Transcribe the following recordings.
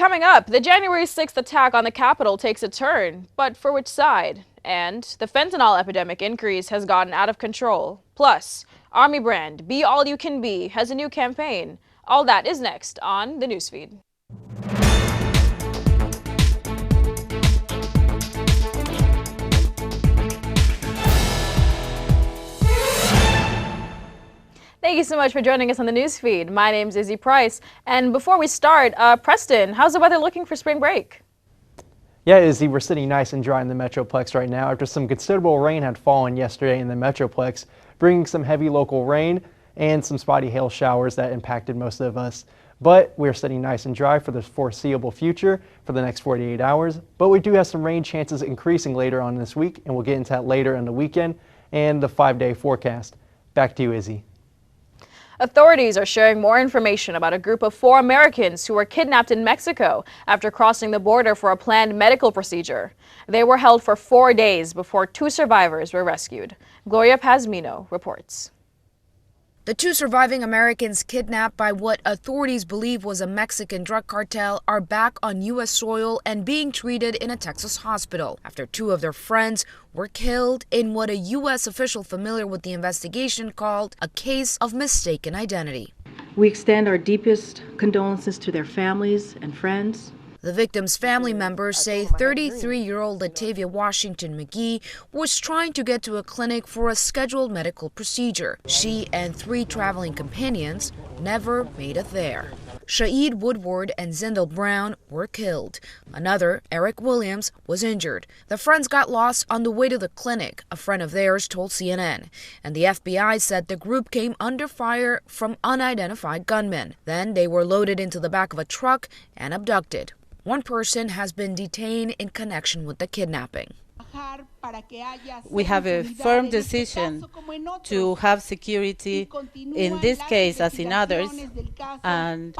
Coming up, the January 6th attack on the Capitol takes a turn, but for which side? And the fentanyl epidemic increase has gotten out of control. Plus, Army brand Be All You Can Be has a new campaign. All that is next on the Newsfeed. Thank you so much for joining us on the Newsfeed. My name is Izzy Price. And before we start, Preston, how's the weather looking for spring break? Yeah, Izzy, we're sitting nice and dry in the Metroplex right now after some considerable rain had fallen yesterday in the Metroplex, bringing some heavy local rain and some spotty hail showers that impacted most of us. But we're sitting nice and dry for the foreseeable future for the next 48 hours. But we do have some rain chances increasing later on this week, and we'll get into that later in the weekend and the 5-day forecast. Back to you, Izzy. Authorities are sharing more information about a group of 4 Americans who were kidnapped in Mexico after crossing the border for a planned medical procedure. They were held for 4 days before 2 survivors were rescued. Gloria Pazmino reports. The 2 surviving Americans kidnapped by what authorities believe was a Mexican drug cartel are back on U.S. soil and being treated in a Texas hospital after 2 of their friends were killed in what a U.S. official familiar with the investigation called a case of mistaken identity. We extend our deepest condolences to their families and friends. The victims' family members say 33-year-old Latavia Washington McGee was trying to get to a clinic for a scheduled medical procedure. She and 3 traveling companions never made it there. Shaeed Woodward and Zindel Brown were killed. Another, Eric Williams, was injured. The friends got lost on the way to the clinic, a friend of theirs told CNN. And the FBI said the group came under fire from unidentified gunmen. Then they were loaded into the back of a truck and abducted. 1 person has been detained in connection with the kidnapping. We have a firm decision to have security in this case as in others, and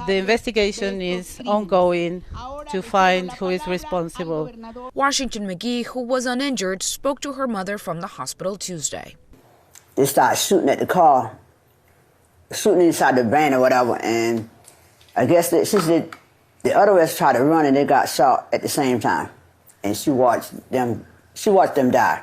the investigation is ongoing to find who is responsible. Washington McGee, who was uninjured, spoke to her mother from the hospital Tuesday. They started shooting at the car, shooting inside the van or whatever, and I guess that she said the other ones tried to run and they got shot at the same time. And she watched them die.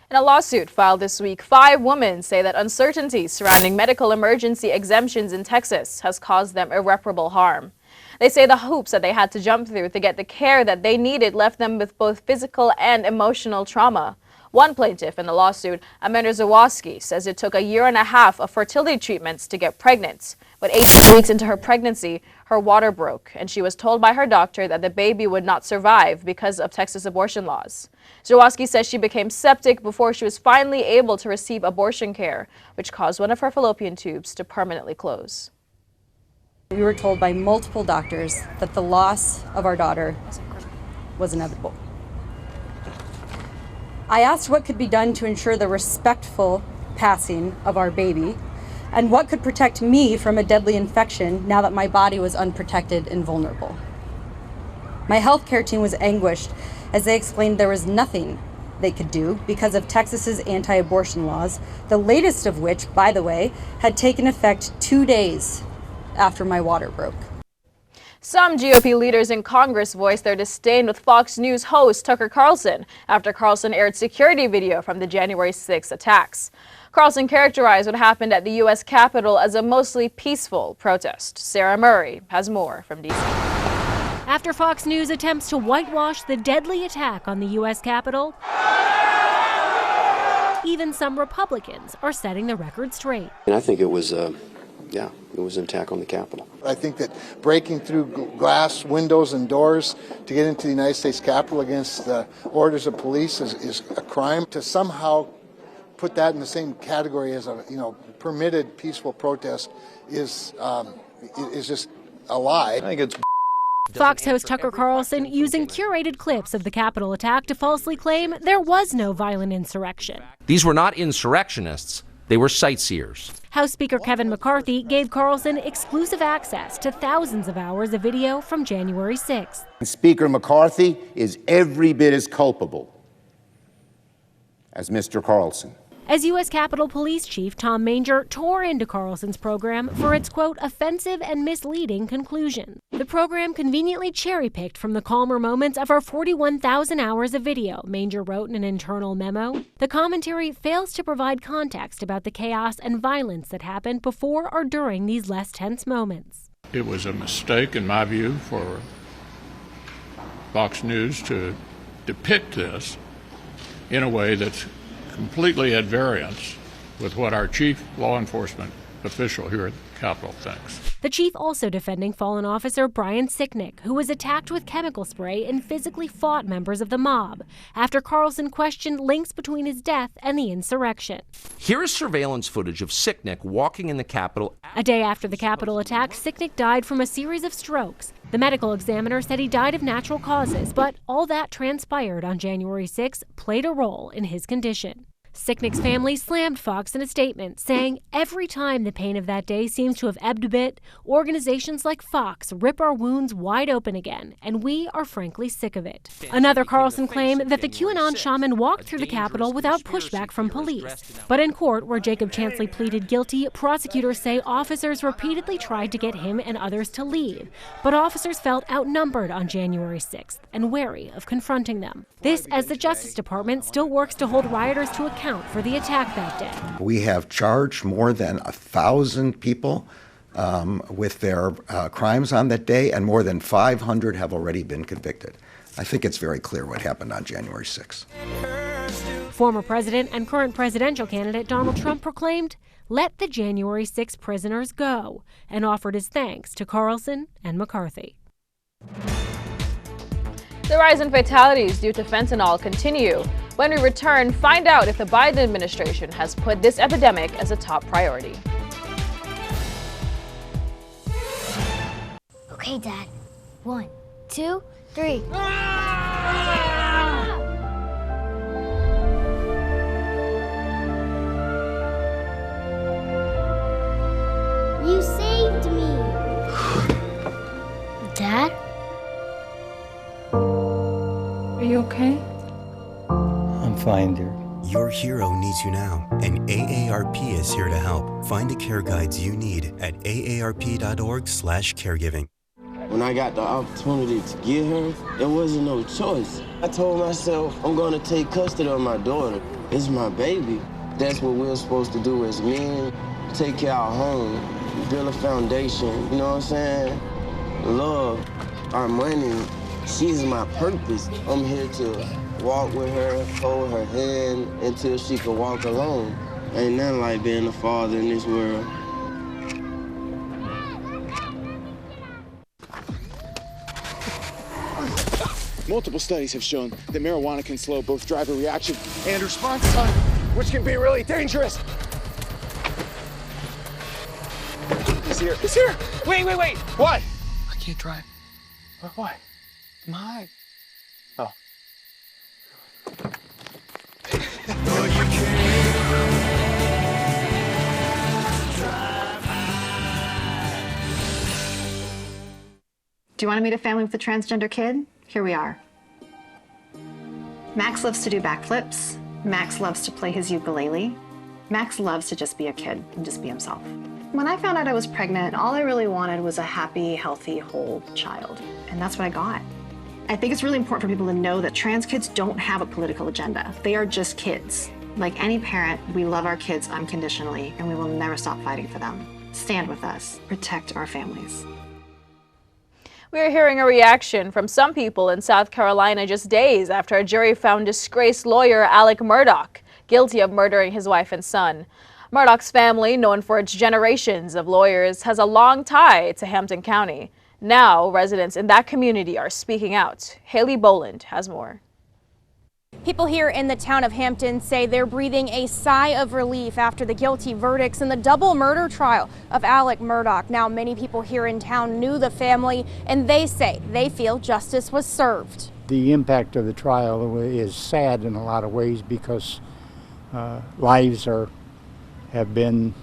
In a lawsuit filed this week, 5 women say that uncertainty surrounding medical emergency exemptions in Texas has caused them irreparable harm. They say the hoops that they had to jump through to get the care that they needed left them with both physical and emotional trauma. One plaintiff in the lawsuit, Amanda Zawoski, says it took a 1.5 years of fertility treatments to get pregnant. But 18 weeks into her pregnancy, her water broke, and she was told by her doctor that the baby would not survive because of Texas abortion laws. Zawoski says she became septic before she was finally able to receive abortion care, which caused one of her fallopian tubes to permanently close. We were told by multiple doctors that the loss of our daughter was inevitable. I asked what could be done to ensure the respectful passing of our baby and what could protect me from a deadly infection now that my body was unprotected and vulnerable. My healthcare team was anguished as they explained there was nothing they could do because of Texas's anti-abortion laws, the latest of which, by the way, had taken effect 2 days after my water broke. Some GOP leaders in Congress voiced their disdain with Fox News host Tucker Carlson after Carlson aired security video from the January 6th attacks. Carlson characterized what happened at the U.S. Capitol as a mostly peaceful protest. Sarah Murray has more from D.C. After Fox News attempts to whitewash the deadly attack on the U.S. Capitol, even some Republicans are setting the record straight. And I think it was it was an attack on the Capitol. I think that breaking through glass, windows, and doors to get into the United States Capitol against the orders of police is a crime. To somehow put that in the same category as a permitted peaceful protest is just a lie. I think it's Fox host Tucker Carlson using curated clips of the Capitol attack to falsely claim there was no violent insurrection. These were not insurrectionists. They were sightseers. House Speaker Kevin McCarthy gave Carlson exclusive access to thousands of hours of video from January 6th. Speaker McCarthy is every bit as culpable as Mr. Carlson. as U.S. Capitol Police Chief Tom Manger tore into Carlson's program for its, quote, offensive and misleading conclusion. The program conveniently cherry-picked from the calmer moments of our 41,000 hours of video, Manger wrote in an internal memo. The commentary fails to provide context about the chaos and violence that happened before or during these less tense moments. It was a mistake, in my view, for Fox News to depict this in a way that's completely at variance with what our chief law enforcement official here at the Capitol thinks. The chief also defending fallen officer Brian Sicknick, who was attacked with chemical spray and physically fought members of the mob after Carlson questioned links between his death and the insurrection. Here is surveillance footage of Sicknick walking in the Capitol. A day after the Capitol attack, Sicknick died from a series of strokes. The medical examiner said he died of natural causes, but all that transpired on January 6 played a role in his condition. Sicknick's family slammed Fox in a statement, saying every time the pain of that day seems to have ebbed a bit, organizations like Fox rip our wounds wide open again, and we are frankly sick of it. Another Carlson claim that the QAnon shaman walked through the Capitol without pushback from police. But in court, where Jacob Chansley pleaded guilty, prosecutors say officers repeatedly tried to get him and others to leave. But officers felt outnumbered on January 6th and wary of confronting them. This as the Justice Department still works to hold rioters to account for the attack that day. We have charged more than 1,000 people with their crimes on that day, and more than 500 have already been convicted. I think it's very clear what happened on January 6th. Former president and current presidential candidate Donald Trump proclaimed, "Let the January 6 prisoners go," and offered his thanks to Carlson and McCarthy. The rise in fatalities due to fentanyl continue. When we return, find out if the Biden administration has put this epidemic as a top priority. Okay, Dad. 1, 2, 3. You saved me. Dad? Are you okay? I'm fine, dear. Your hero needs you now, and AARP is here to help. Find the care guides you need at aarp.org/caregiving. When I got the opportunity to get her, there wasn't no choice. I told myself, I'm gonna take custody of my daughter. It's my baby. That's what we're supposed to do as men. Take care of our home, build a foundation, you know what I'm saying? Love, our money, she's my purpose. I'm here to walk with her, hold her hand until she can walk alone. Ain't nothing like being a father in this world. Multiple studies have shown that marijuana can slow both driver reaction and response time, which can be really dangerous. He's here. He's here. Wait. What? I can't drive. Why? I'm high. Oh. Do you want to meet a family with a transgender kid? Here we are. Max loves to do backflips. Max loves to play his ukulele. Max loves to just be a kid and just be himself. When I found out I was pregnant, all I really wanted was a happy, healthy, whole child. And that's what I got. I think it's really important for people to know that trans kids don't have a political agenda. They are just kids. Like any parent, we love our kids unconditionally, and we will never stop fighting for them. Stand with us. Protect our families. We are hearing a reaction from some people in South Carolina just days after a jury found disgraced lawyer Alec Murdaugh guilty of murdering his wife and son. Murdaugh's family, known for its generations of lawyers, has a long tie to Hampton County. Now, residents in that community are speaking out. Haley Boland has more. People here in the town of Hampton say they're breathing a sigh of relief after the guilty verdicts in the double murder trial of Alec Murdaugh. Now, many people here in town knew the family, and they say they feel justice was served. The impact of the trial is sad in a lot of ways because lives have been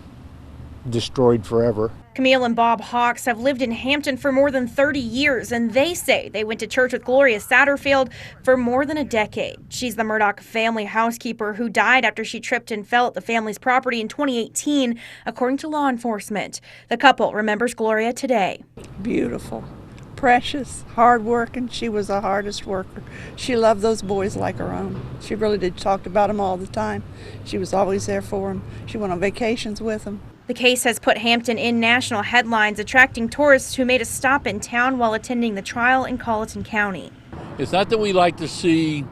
destroyed forever. Camille and Bob Hawks have lived in Hampton for more than 30 years, and they say they went to church with Gloria Satterfield for more than a decade. She's the Murdaugh family housekeeper who died after she tripped and fell at the family's property in 2018, according to law enforcement. The couple remembers Gloria today. Beautiful, precious, hard-working. She was the hardest worker. She loved those boys like her own. She really did. Talked about them all the time. She was always there for them. She went on vacations with them. The case has put Hampton in national headlines, attracting tourists who made a stop in town while attending the trial in Colleton County. It's not that we like to see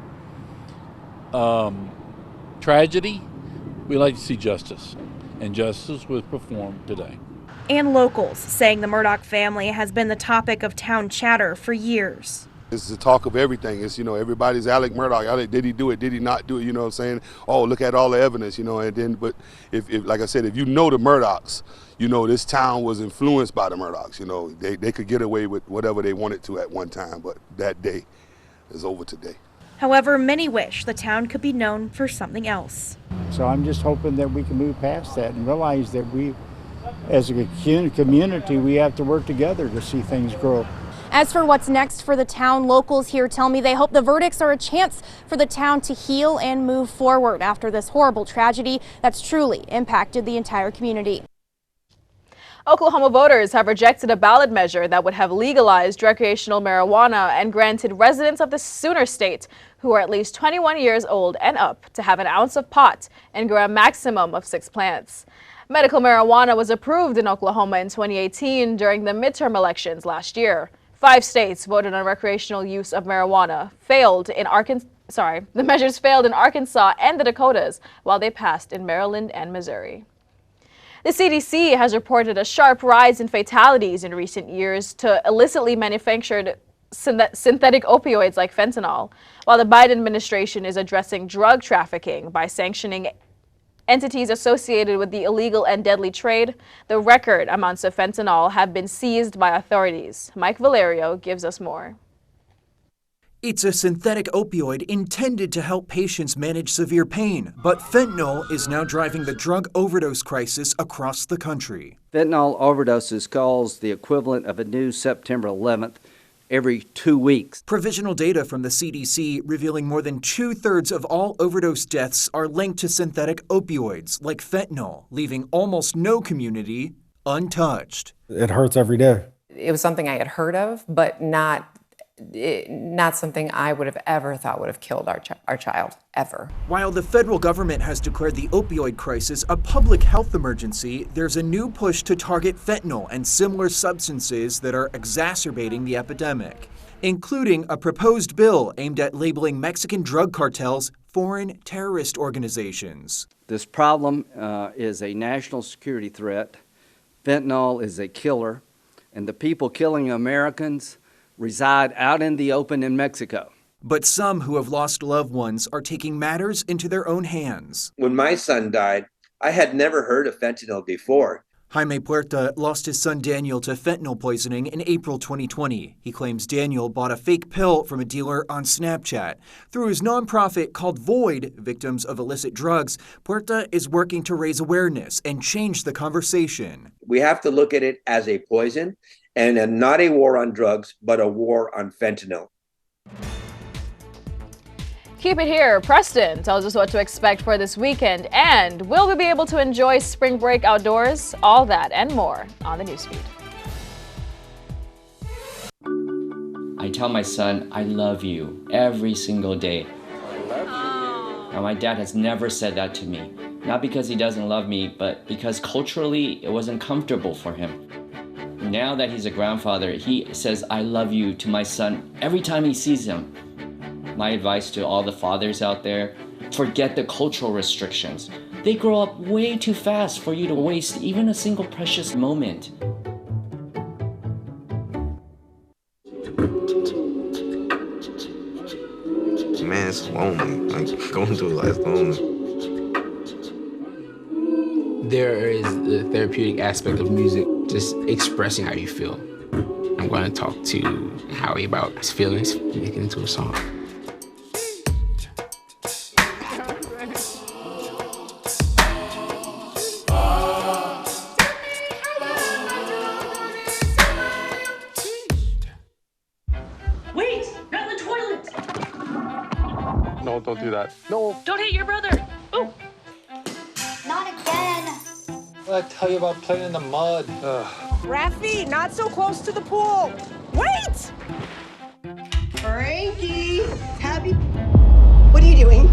tragedy. We like to see justice, and justice was performed today. And locals saying the Murdaugh family has been the topic of town chatter for years. This is the talk of everything. It's, everybody's Alec Murdaugh. Alec, did he do it? Did he not do it? You know what I'm saying? Oh, look at all the evidence, and then, but if like I said, if you know the Murdaughs, this town was influenced by the Murdaughs. They could get away with whatever they wanted to at one time, but that day is over today. However, many wish the town could be known for something else. So I'm just hoping that we can move past that and realize that we, as a community, we have to work together to see things grow. As for what's next for the town, locals here tell me they hope the verdicts are a chance for the town to heal and move forward after this horrible tragedy that's truly impacted the entire community. Oklahoma voters have rejected a ballot measure that would have legalized recreational marijuana and granted residents of the Sooner State who are at least 21 years old and up to have an ounce of pot and grow a maximum of 6 plants. Medical marijuana was approved in Oklahoma in 2018 during the midterm elections last year. 5 states voted on recreational use of marijuana. The measures failed in Arkansas and the Dakotas, while they passed in Maryland and Missouri. The CDC has reported a sharp rise in fatalities in recent years to illicitly manufactured synthetic opioids like fentanyl, while the Biden administration is addressing drug trafficking by sanctioning entities associated with the illegal and deadly trade. The record amounts of fentanyl have been seized by authorities. Mike Valerio gives us more. It's a synthetic opioid intended to help patients manage severe pain, but fentanyl is now driving the drug overdose crisis across the country. Fentanyl overdoses cause the equivalent of a new September 11th every 2 weeks. Provisional data from the CDC revealing more than 2/3 of all overdose deaths are linked to synthetic opioids like fentanyl, leaving almost no community untouched. It hurts every day. It was something I had heard of, but not something I would have ever thought would have killed our child, ever. While the federal government has declared the opioid crisis a public health emergency, there's a new push to target fentanyl and similar substances that are exacerbating the epidemic, including a proposed bill aimed at labeling Mexican drug cartels foreign terrorist organizations. This problem is a national security threat. Fentanyl is a killer, and the people killing Americans reside out in the open in Mexico. But some who have lost loved ones are taking matters into their own hands. When my son died, I had never heard of fentanyl before. Jaime Puerta lost his son Daniel to fentanyl poisoning in April 2020. He claims Daniel bought a fake pill from a dealer on Snapchat. Through his nonprofit called Void, Victims of Illicit Drugs, Puerta is working to raise awareness and change the conversation. We have to look at it as a poison and not a war on drugs, but a war on fentanyl. Keep it here. Preston tells us what to expect for this weekend, and will we be able to enjoy spring break outdoors? All that and more on the Newsfeed. I tell my son, I love you every single day. I love you. Now, my dad has never said that to me. Not because he doesn't love me, but because culturally it wasn't comfortable for him. Now that he's a grandfather, he says, I love you to my son every time he sees him. My advice to all the fathers out there, forget the cultural restrictions. They grow up way too fast for you to waste even a single precious moment. Man, it's lonely. Like, going through life lonely. There is the therapeutic aspect of music, just expressing how you feel. I'm going to talk to Howie about his feelings, make it into a song. No, don't do that. No. Don't hit your brother. Ooh. Not again. What did I tell you about playing in the mud? Raffy, not so close to the pool. Wait! Frankie, happy. What are you doing?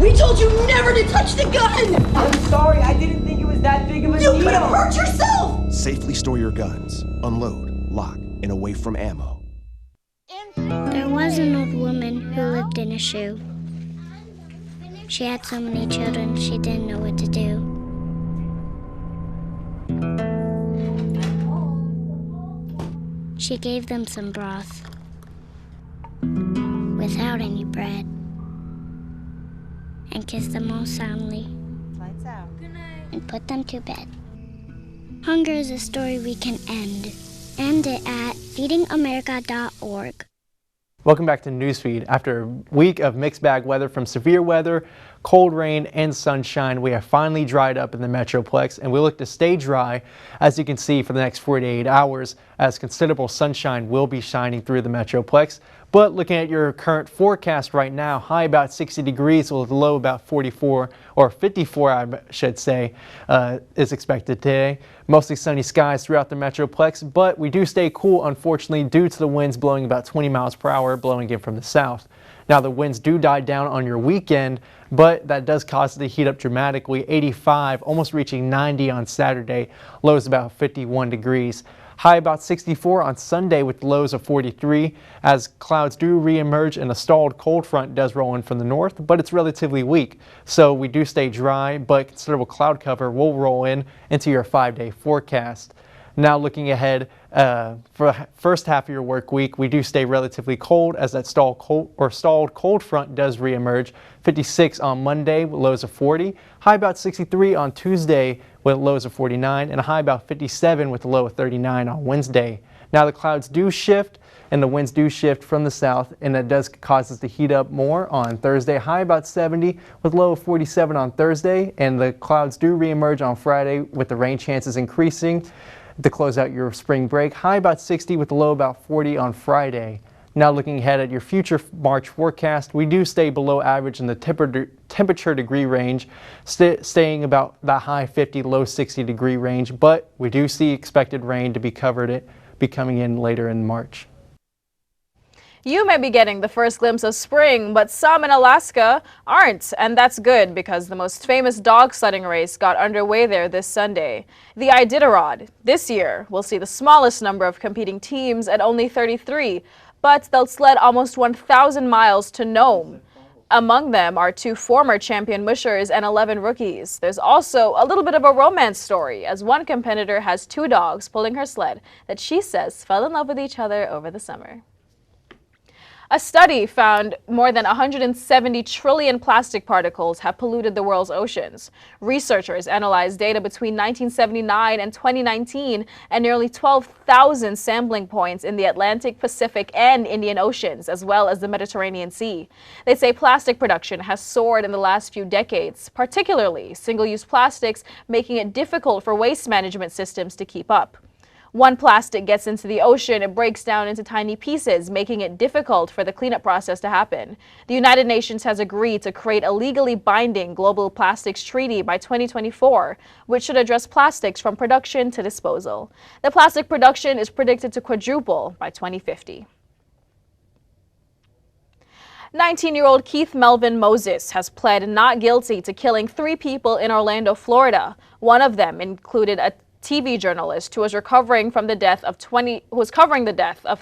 We told you never to touch the gun! I'm sorry, I didn't think it was that big of a deal. You could have hurt yourself! Safely store your guns, unload, lock, and away from ammo. There was an old woman who lived in a shoe. She had so many children, she didn't know what to do. She gave them some broth without any bread and kissed them all soundly and put them to bed. Hunger is a story we can end. End it at feedingamerica.org. Welcome back to NewsFeed. After a week of mixed bag weather from severe weather, cold rain, and sunshine, we have finally dried up in the Metroplex, and we look to stay dry, as you can see, for the next 48 hours, as considerable sunshine will be shining through the Metroplex. But looking at your current forecast right now, high about 60 degrees with low about 44 or 54, I should say, is expected today. Mostly sunny skies throughout the Metroplex, but we do stay cool, unfortunately, due to the winds blowing about 20 miles per hour, blowing in from the south. Now, the winds do die down on your weekend, but that does cause it to heat up dramatically. 85, almost reaching 90 on Saturday. Lows about 51 degrees. High about 64 on Sunday with lows of 43 as clouds do reemerge and a stalled cold front does roll in from the north, but it's relatively weak. So we do stay dry, but considerable cloud cover will roll in into your 5-day forecast. Now looking ahead for the first half of your work week, we do stay relatively cold as that stalled cold front does reemerge. 56 on Monday with lows of 40, high about 63 on Tuesday with lows of 49, and a high about 57 with a low of 39 on Wednesday. Now the clouds do shift and the winds do shift from the south, and that does cause us to heat up more on Thursday. High about 70 with low of 47 on Thursday, and the clouds do reemerge on Friday with the rain chances increasing to close out your spring break. High about 60 with a low about 40 on Friday. Now looking ahead at your future March forecast, we do stay below average in the temperature degree range, staying about the high 50, low 60 degree range, but we do see expected rain to be coming in later in March. You may be getting the first glimpse of spring, but some in Alaska aren't, and that's good because the most famous dog sledding race got underway there this Sunday. The Iditarod this year will see the smallest number of competing teams at only 33, but they'll sled almost 1,000 miles to Nome. Among them are 2 former champion mushers and 11 rookies. There's also a little bit of a romance story, as one competitor has 2 dogs pulling her sled that she says fell in love with each other over the summer. A study found more than 170 trillion plastic particles have polluted the world's oceans. Researchers analyzed data between 1979 and 2019 and nearly 12,000 sampling points in the Atlantic, Pacific, and Indian Oceans, as well as the Mediterranean Sea. They say plastic production has soared in the last few decades, particularly single-use plastics, making it difficult for waste management systems to keep up. One plastic gets into the ocean, it breaks down into tiny pieces, making it difficult for the cleanup process to happen. The United Nations has agreed to create a legally binding global plastics treaty by 2024, which should address plastics from production to disposal. The plastic production is predicted to quadruple by 2050. 19-year-old Keith Melvin Moses has pled not guilty to killing 3 people in Orlando, Florida. One of them included a TV journalist who was covering the death of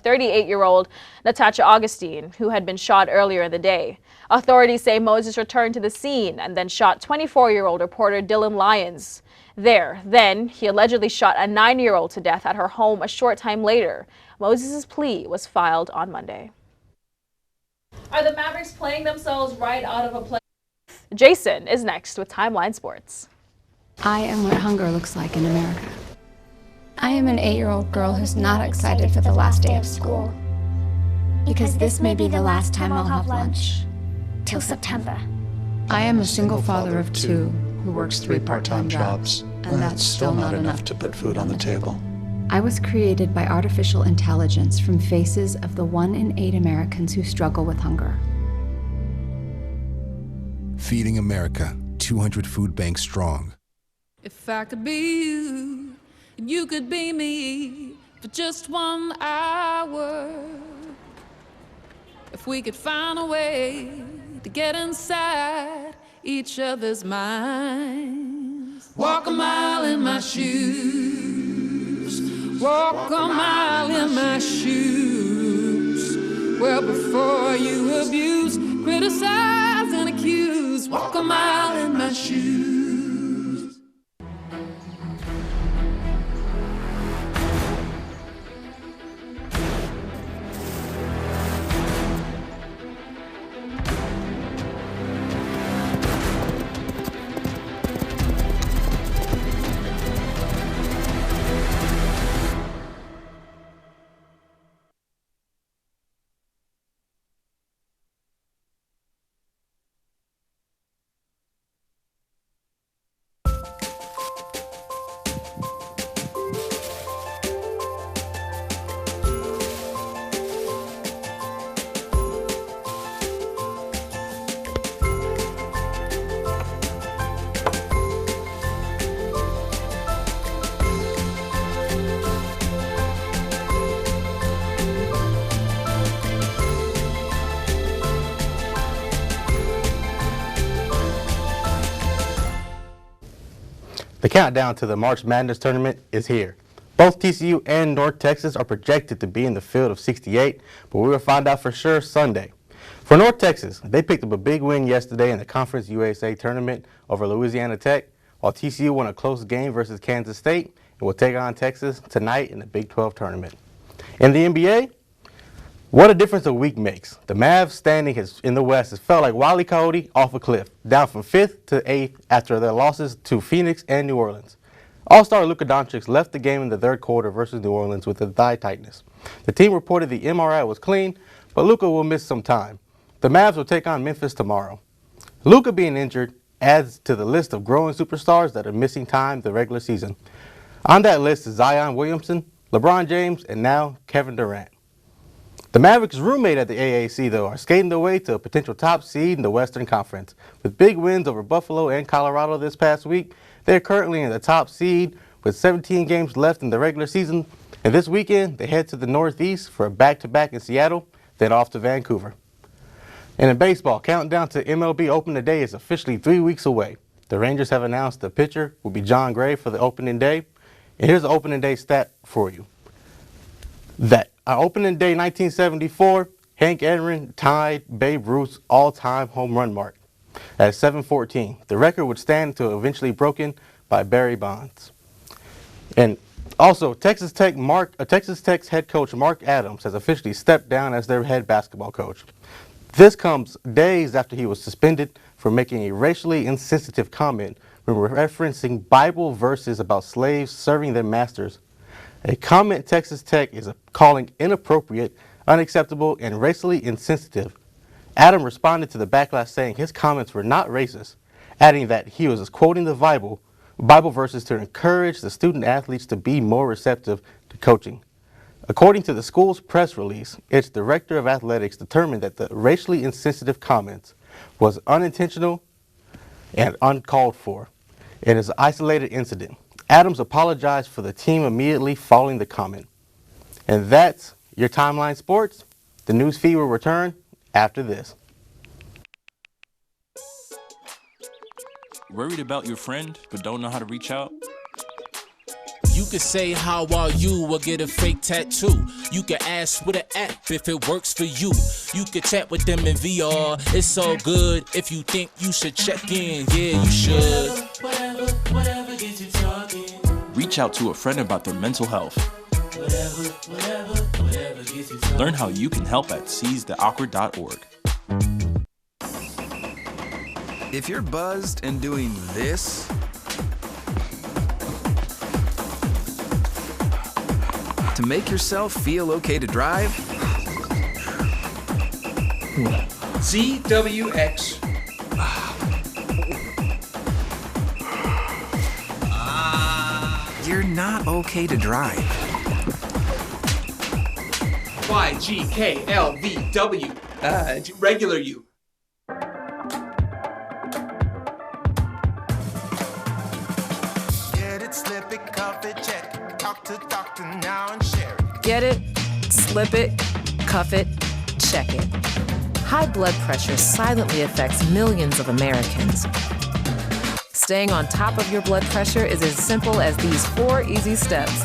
38-year-old Natasha Augustine, who had been shot earlier in the day. Authorities say Moses returned to the scene and then shot 24-year-old reporter Dylan Lyons. Then he allegedly shot a 9-year-old to death at her home a short time later. Moses' plea was filed on Monday. Are the Mavericks playing themselves right out of a play? Jason is next with Timeline Sports. I am what hunger looks like in America. I am an 8-year-old girl who's not excited for the last day of school. Because this may be the last time I'll have lunch. Till September. I am a single father of 2 who works 3 part-time jobs, and that's still not enough to put food on the table. I was created by artificial intelligence from faces of the 1 in 8 Americans who struggle with hunger. Feeding America, 200 food banks strong. If I could be you, and you could be me for just 1 hour. If we could find a way to get inside each other's minds. Walk a mile in my shoes. Walk a mile in my shoes. Well, before you abuse, criticize, and accuse. Walk a mile in my shoes. The countdown to the March Madness tournament is here. Both TCU and North Texas are projected to be in the field of 68, but we will find out for sure Sunday. For North Texas, they picked up a big win yesterday in the Conference USA tournament over Louisiana Tech, while TCU won a close game versus Kansas State and will take on Texas tonight in the Big 12 tournament. In the NBA, what a difference a week makes. The Mavs standing in the West has felt like Wile E. Coyote off a cliff, down from 5th to 8th after their losses to Phoenix and New Orleans. All-star Luka Doncic left the game in the third quarter versus New Orleans with a thigh tightness. The team reported the MRI was clean, but Luka will miss some time. The Mavs will take on Memphis tomorrow. Luka being injured adds to the list of growing superstars that are missing time the regular season. On that list is Zion Williamson, LeBron James, and now Kevin Durant. The Mavericks' roommate at the AAC, though, are skating their way to a potential top seed in the Western Conference. With big wins over Buffalo and Colorado this past week, they're currently in the top seed with 17 games left in the regular season. And this weekend, they head to the Northeast for a back-to-back in Seattle, then off to Vancouver. And in baseball, countdown to MLB Opening Day is officially 3 weeks away. The Rangers have announced the pitcher will be John Gray for the opening day. And here's the opening day stat for you. That opening day 1974, Hank Aaron tied Babe Ruth's all-time home run mark at 714. The record would stand until eventually broken by Barry Bonds. And also, Texas Tech's head coach Mark Adams has officially stepped down as their head basketball coach. This comes days after he was suspended for making a racially insensitive comment when referencing Bible verses about slaves serving their masters. A comment Texas Tech is calling inappropriate, unacceptable, and racially insensitive. Adam responded to the backlash saying his comments were not racist, adding that he was quoting the Bible verses to encourage the student athletes to be more receptive to coaching. According to the school's press release, its director of athletics determined that the racially insensitive comments was unintentional and uncalled for. It is an isolated incident. Adams apologized for the team immediately following the comment. And that's your Timeline Sports. The news feed will return after this. Worried about your friend but don't know how to reach out? You could say how are you or get a fake tattoo. You could ask with an app if it works for you. You could chat with them in VR. It's all good if you think you should check in. Yeah, you should. Whatever gets you talking. Reach out to a friend about their mental health. Whatever gets you talking. Learn how you can help at seizetheawkward.org. If you're buzzed and doing this, to make yourself feel okay to drive, ZWX. you're not okay to drive. YGKLVW. Regular you. Get it? Slip it, cuff it, check it. High blood pressure silently affects millions of Americans. Staying on top of your blood pressure is as simple as these 4 easy steps.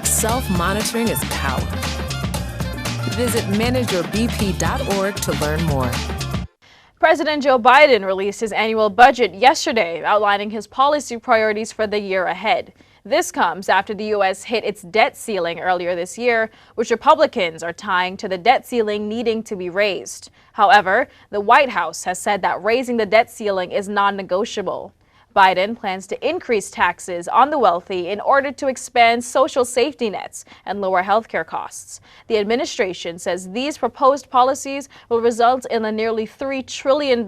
Self-monitoring is power. Visit manageyourbp.org to learn more. President Joe Biden released his annual budget yesterday, outlining his policy priorities for the year ahead. This comes after the U.S. hit its debt ceiling earlier this year, which Republicans are tying to the debt ceiling needing to be raised. However, the White House has said that raising the debt ceiling is non-negotiable. Biden plans to increase taxes on the wealthy in order to expand social safety nets and lower healthcare costs. The administration says these proposed policies will result in a nearly $3 trillion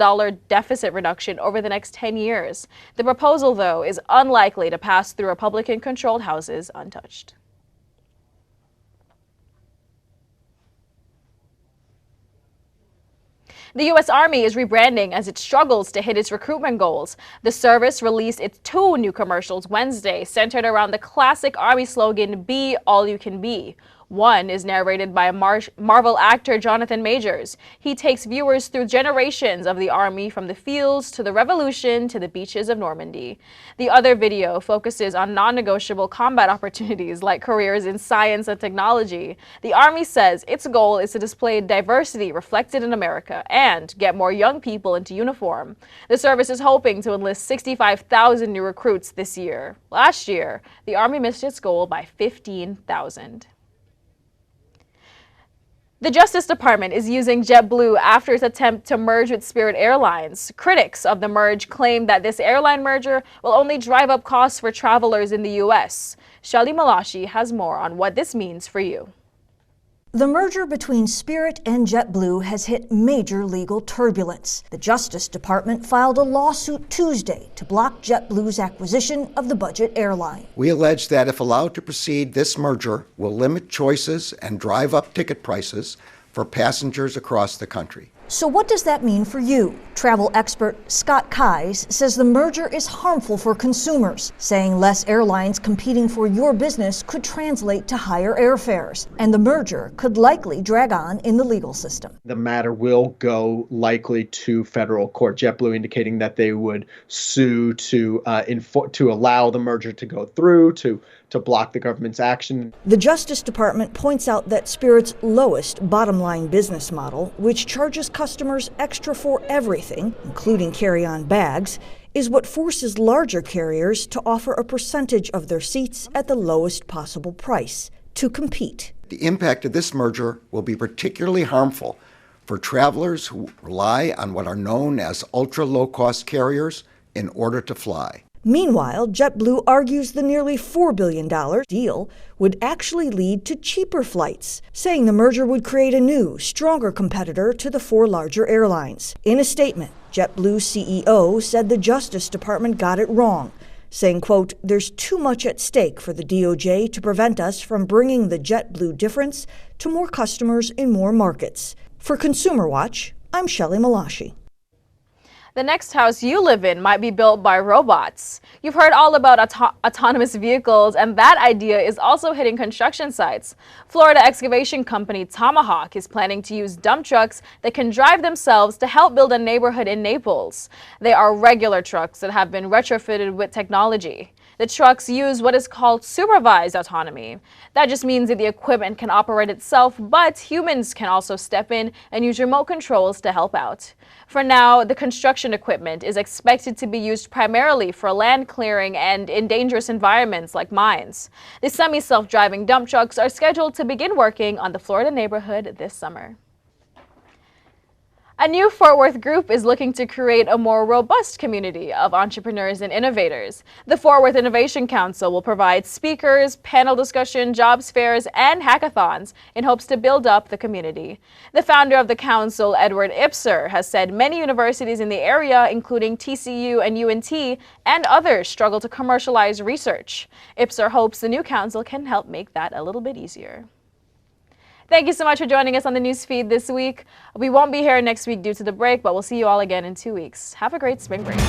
deficit reduction over the next 10 years. The proposal, though, is unlikely to pass through Republican-controlled houses untouched. The U.S. Army is rebranding as it struggles to hit its recruitment goals. The service released its 2 new commercials Wednesday, centered around the classic Army slogan, "Be All You Can Be." One is narrated by Marvel actor Jonathan Majors. He takes viewers through generations of the Army, from the fields to the Revolution to the beaches of Normandy. The other video focuses on non-negotiable combat opportunities like careers in science and technology. The Army says its goal is to display diversity reflected in America and get more young people into uniform. The service is hoping to enlist 65,000 new recruits this year. Last year, the Army missed its goal by 15,000. The Justice Department is using JetBlue after its attempt to merge with Spirit Airlines. Critics of the merge claim that this airline merger will only drive up costs for travelers in the U.S. Shelly Malashi has more on what this means for you. The merger between Spirit and JetBlue has hit major legal turbulence. The Justice Department filed a lawsuit Tuesday to block JetBlue's acquisition of the budget airline. We allege that if allowed to proceed, this merger will limit choices and drive up ticket prices for passengers across the country. So what does that mean for you? Travel expert Scott Keyes says the merger is harmful for consumers, saying less airlines competing for your business could translate to higher airfares, and the merger could likely drag on in the legal system. The matter will go likely to federal court. JetBlue indicating that they would sue to allow the merger to go through, to block the government's action. The Justice Department points out that Spirit's lowest bottom line business model, which charges customers extra for everything, including carry-on bags, is what forces larger carriers to offer a percentage of their seats at the lowest possible price to compete. The impact of this merger will be particularly harmful for travelers who rely on what are known as ultra-low-cost carriers in order to fly. Meanwhile, JetBlue argues the nearly $4 billion deal would actually lead to cheaper flights, saying the merger would create a new, stronger competitor to the 4 larger airlines. In a statement, JetBlue CEO said the Justice Department got it wrong, saying, quote, "There's too much at stake for the DOJ to prevent us from bringing the JetBlue difference to more customers in more markets." For Consumer Watch, I'm Shelly Malashi. The next house you live in might be built by robots. You've heard all about autonomous vehicles, and that idea is also hitting construction sites. Florida excavation company Tomahawk is planning to use dump trucks that can drive themselves to help build a neighborhood in Naples. They are regular trucks that have been retrofitted with technology. The trucks use what is called supervised autonomy. That just means that the equipment can operate itself, but humans can also step in and use remote controls to help out. For now, the construction equipment is expected to be used primarily for land clearing and in dangerous environments like mines. The semi-self-driving dump trucks are scheduled to begin working on the Florida neighborhood this summer. A new Fort Worth group is looking to create a more robust community of entrepreneurs and innovators. The Fort Worth Innovation Council will provide speakers, panel discussion, jobs fairs, and hackathons in hopes to build up the community. The founder of the council, Edward Ipser, has said many universities in the area, including TCU and UNT, and others, struggle to commercialize research. Ipser hopes the new council can help make that a little bit easier. Thank you so much for joining us on the NewsFeed this week. We won't be here next week due to the break, but we'll see you all again in 2 weeks. Have a great spring break.